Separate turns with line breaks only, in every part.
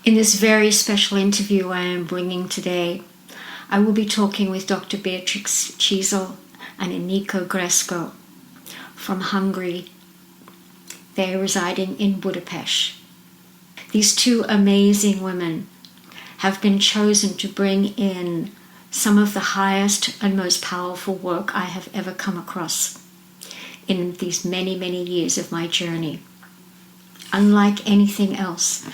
In this very special interview I am bringing today, I will be talking with Dr. Beatrix Czeizel and Eniko Gresko from Hungary. They are residing in Budapest. These two amazing women have been chosen to bring in some of the highest and most powerful work I have ever come across in these many, many years of my journey. Unlike anything else,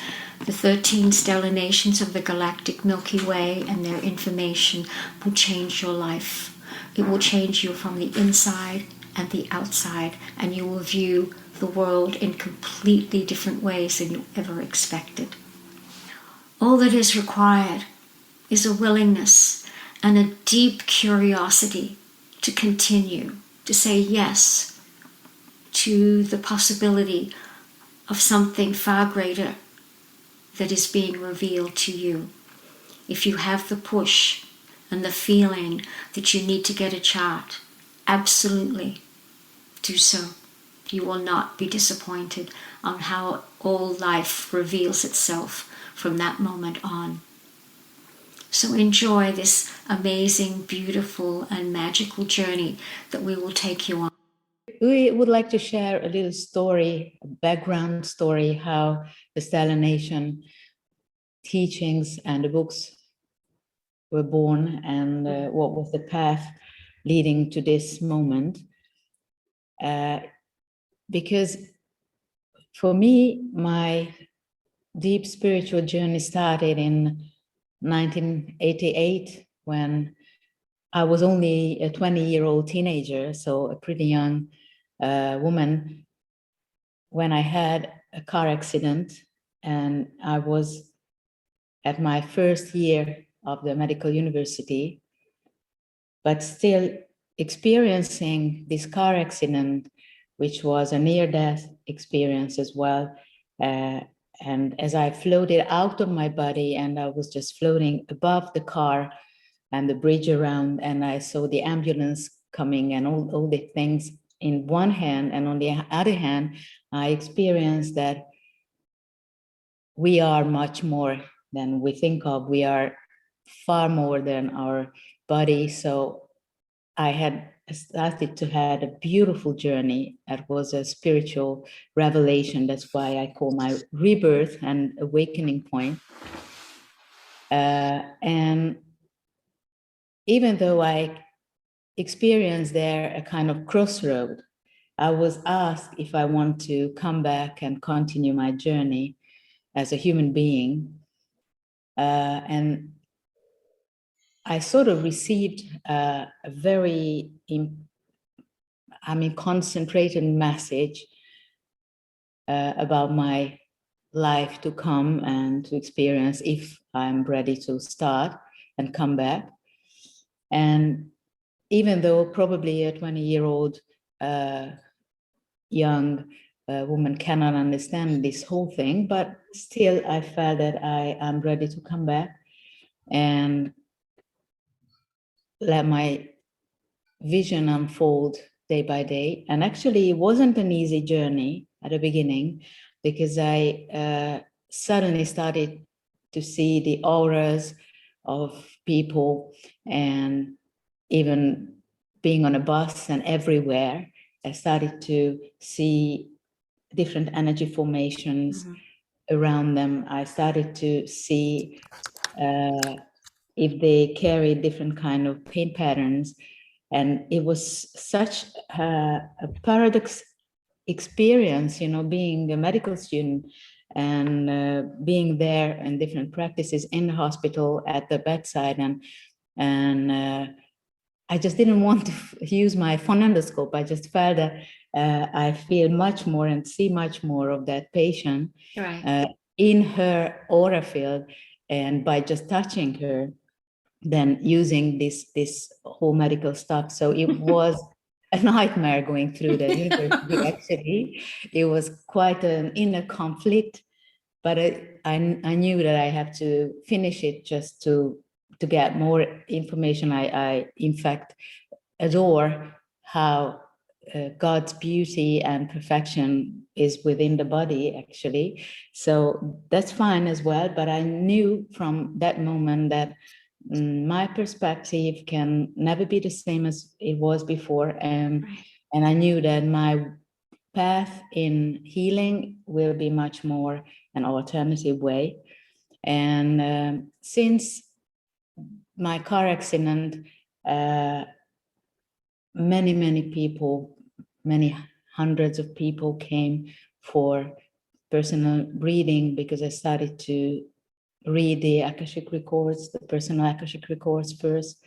the 13 stellar nations of the Galactic Milky Way and their information will change your life. It will change you from the inside and the outside, and you will view the world in completely different ways than you ever expected. All that is required is a willingness and a deep curiosity to continue, to say yes to the possibility of something far greater that is being revealed to you. If you have the push and the feeling that you need to get a chart, absolutely do so. You will not be disappointed on how all life reveals itself from that moment on. So enjoy this amazing, beautiful, and magical journey that we will take you on.
We would like to share a little story, a background story, how the Stellar Nation teachings and the books were born, and what was the path leading to this moment. Because for me, my deep spiritual journey started in 1988 when I was only a 20-year-old teenager, so a pretty young woman, when I had a car accident, and I was at my first year of the medical university, but still experiencing this car accident, which was a near-death experience as well. And as I floated out of my body and I was just floating above the car and the bridge around, and I saw the ambulance coming and all the things in one hand, and on the other hand, I experienced that we are much more than we think of. We are far more than our body. So I had started to have a beautiful journey. That was a spiritual revelation. That's why I call my rebirth and awakening point. And even though I experienced there a kind of crossroad, I was asked if I want to come back and continue my journey as a human being. And I sort of received a very, concentrated message about my life to come and to experience if I'm ready to start and come back. And even though probably a 20-year-old young woman cannot understand this whole thing, but still I felt that I am ready to come back and let my vision unfold day by day. And actually it wasn't an easy journey at the beginning, because I suddenly started to see the auras of people, and even being on a bus and everywhere, I started to see different energy formations around them. I started to see if they carry different kind of pain patterns. And it was such a paradox experience, being a medical student and being there in different practices in the hospital at the bedside. And I just didn't want to use my phonendoscope. I just felt that I feel much more and see much more of that patient in her aura field, and by just touching her, than using this whole medical stuff. So it was a nightmare going through the university. Actually, it was quite an inner conflict, but I knew that I have to finish it just to get more information. I in fact adore how God's beauty and perfection is within the body, actually. So that's fine as well. But I knew from that moment that my perspective can never be the same as it was before. And I knew that my path in healing will be much more an alternative way. And since my car accident, many people, many hundreds of people came for personal reading, because I started to read the Akashic records, the personal Akashic records first.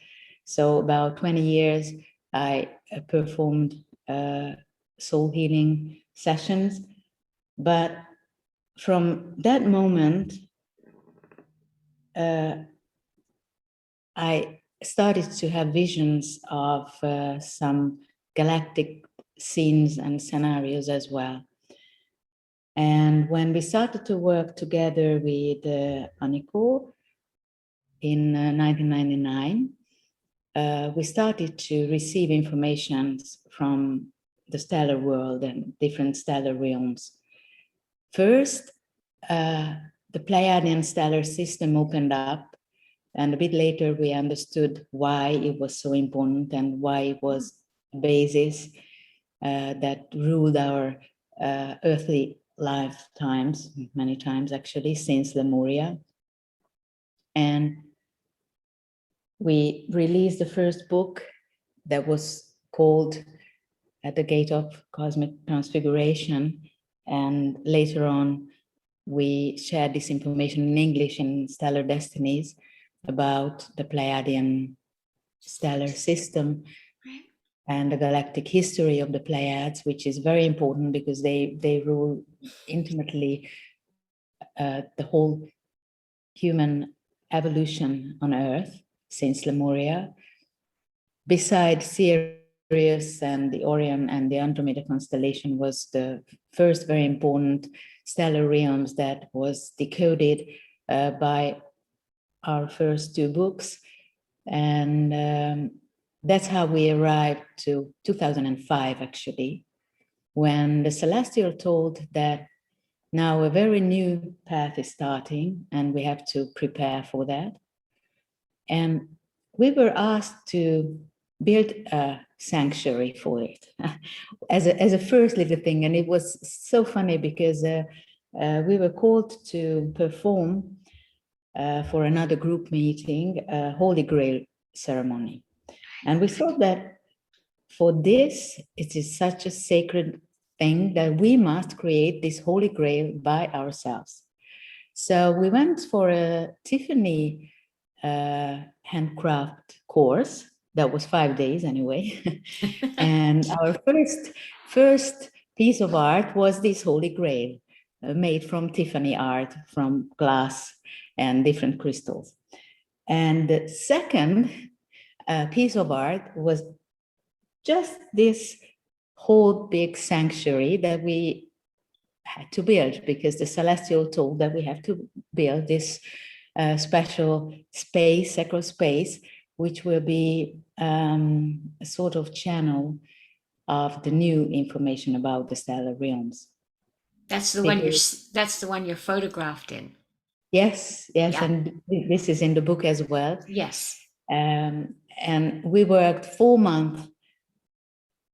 So about 20 years, I performed soul healing sessions. But from that moment, I started to have visions of some galactic scenes and scenarios as well. And when we started to work together with Aniko in 1999, we started to receive information from the stellar world and different stellar realms. First, the Pleiadian stellar system opened up, and a bit later we understood why it was so important and why it was a basis that ruled our earthly lifetimes, many times actually, since Lemuria. And we released the first book that was called At the Gate of Cosmic Transfiguration. And later on, we shared this information in English in Stellar Destinies about the Pleiadian stellar system and the galactic history of the Pleiades, which is very important because they rule intimately the whole human evolution on Earth since Lemuria. Besides Sirius and the Orion and the Andromeda constellation was the first very important stellar realms that was decoded by our first two books. And that's how we arrived to 2005, actually, when the Celestial told that now a very new path is starting and we have to prepare for that. And we were asked to build a sanctuary for it as a first little thing. And it was so funny because we were called to perform for another group meeting, a Holy Grail ceremony. And we thought that for this, it is such a sacred thing that we must create this Holy Grail by ourselves. So we went for a Tiffany handcraft course that was 5 days anyway. And our first piece of art was this Holy Grail made from Tiffany art, from glass and different crystals. And the second piece of art was just this whole big sanctuary that we had to build, because the Celestial told that we have to build this special space, sacred space, which will be a sort of channel of the new information about the stellar realms.
That's the one you're photographed in.
Yes, yeah. And this is in the book as well.
Yes.
And we worked 4 months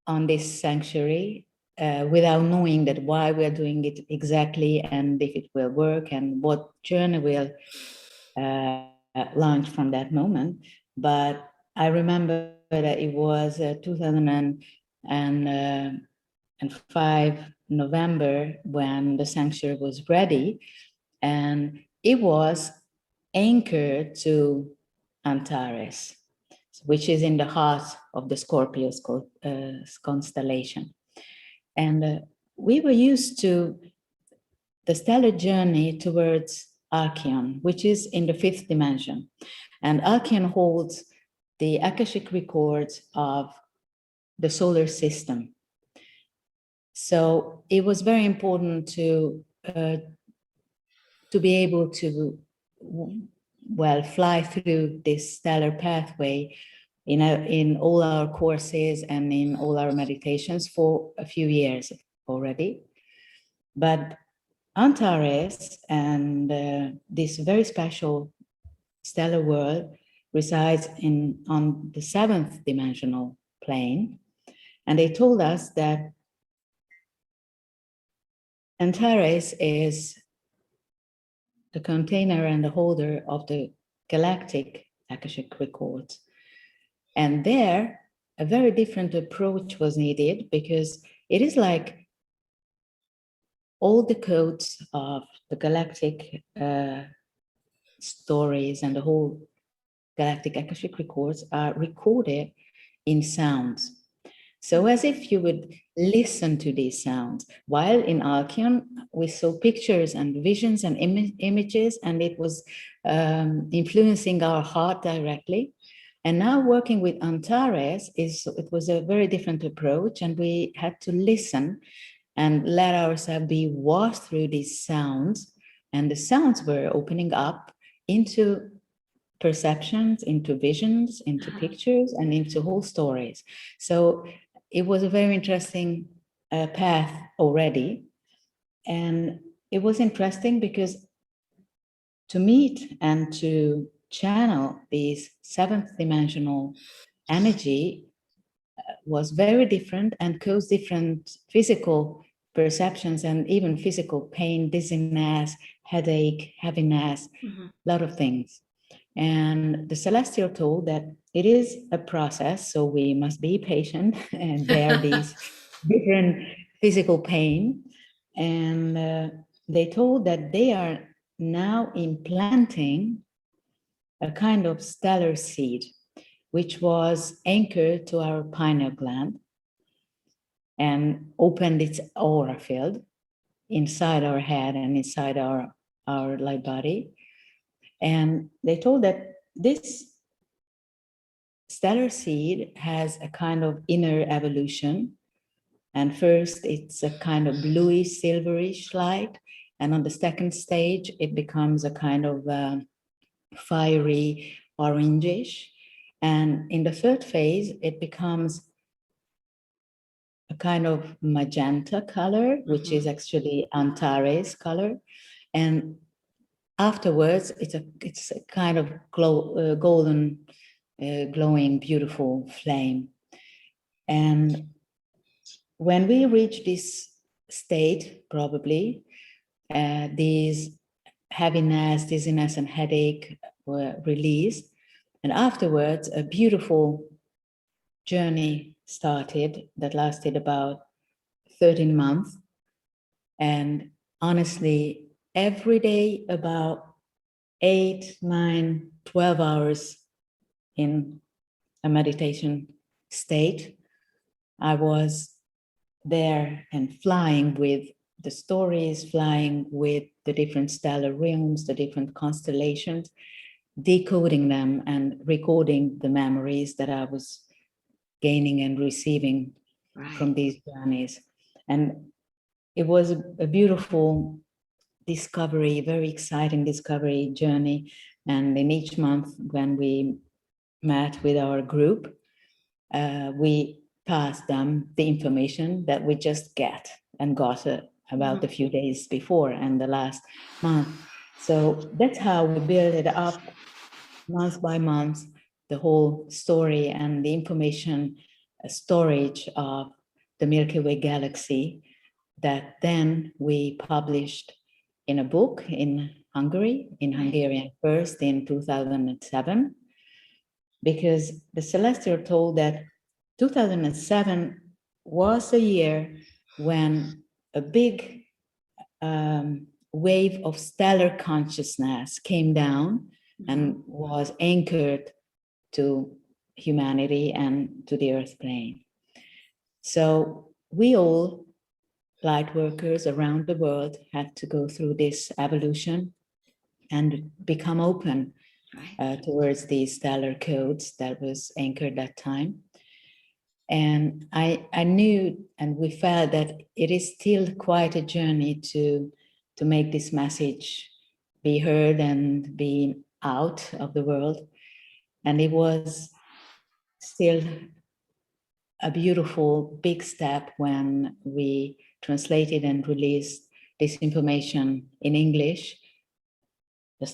on this sanctuary without knowing that why we're doing it exactly and if it will work and what journey will launch from that moment. But I remember that it was 2005 November when the sanctuary was ready, and it was anchored to Antares, which is in the heart of the Scorpio constellation. And we were used to the stellar journey towards Archeon, which is in the 5th dimension. And Archeon holds the Akashic records of the solar system. So it was very important to be able to, well, fly through this stellar pathway in all our courses and in all our meditations for a few years already. But Antares and this very special stellar world resides on the 7th dimensional plane. And they told us that Antares is the container and the holder of the galactic Akashic records. And there, a very different approach was needed, because it is like all the codes of the galactic stories and the whole galactic Akashic records are recorded in sounds. So as if you would listen to these sounds. While in Alcyon, we saw pictures and visions and images, and it was influencing our heart directly. And now working with Antares, it was a very different approach, and we had to listen and let ourselves be washed through these sounds. And the sounds were opening up into perceptions, into visions, into pictures, and into whole stories. So it was a very interesting path already. And it was interesting because to meet and to channel this 7th dimensional energy was very different and caused different physical perceptions and even physical pain, dizziness, headache, heaviness, a lot of things. And the celestial told that it is a process, so we must be patient and bear these different physical pain. And they told that they are now implanting a kind of stellar seed, which was anchored to our pineal gland and opened its aura field inside our head and inside our light body. And they told that this stellar seed has a kind of inner evolution. And first, it's a kind of bluish, silverish light. And on the second stage, it becomes a kind of fiery, orangish. And in the third phase, it becomes a kind of magenta color, which is actually Antares color. And afterwards, it's a kind of golden, glowing, beautiful flame. And when we reach this state, probably, these heaviness, dizziness, and headache were released. And afterwards, a beautiful journey started that lasted about 13 months. And honestly, every day about 8, 9, 12 hours in a meditation state, I was there and flying with the stories, flying with the different stellar realms, the different constellations, decoding them and recording the memories that I was gaining and receiving from these journeys. And it was a beautiful discovery, very exciting discovery journey. And in each month when we met with our group, we passed them the information that we just got about a few days before and the last month. So that's how we build it up month by month, the whole story and the information storage of the Milky Way galaxy that then we published in a book in Hungary, in Hungarian first in 2007, because the Celestial told that 2007 was a year when a big wave of stellar consciousness came down and was anchored to humanity and to the earth plane. So we all, light workers around the world, had to go through this evolution and become open towards these stellar codes that was anchored that time. And I knew, and we felt that it is still quite a journey to make this message be heard and be out of the world. And it was still a beautiful big step when we translated and released this information in English. The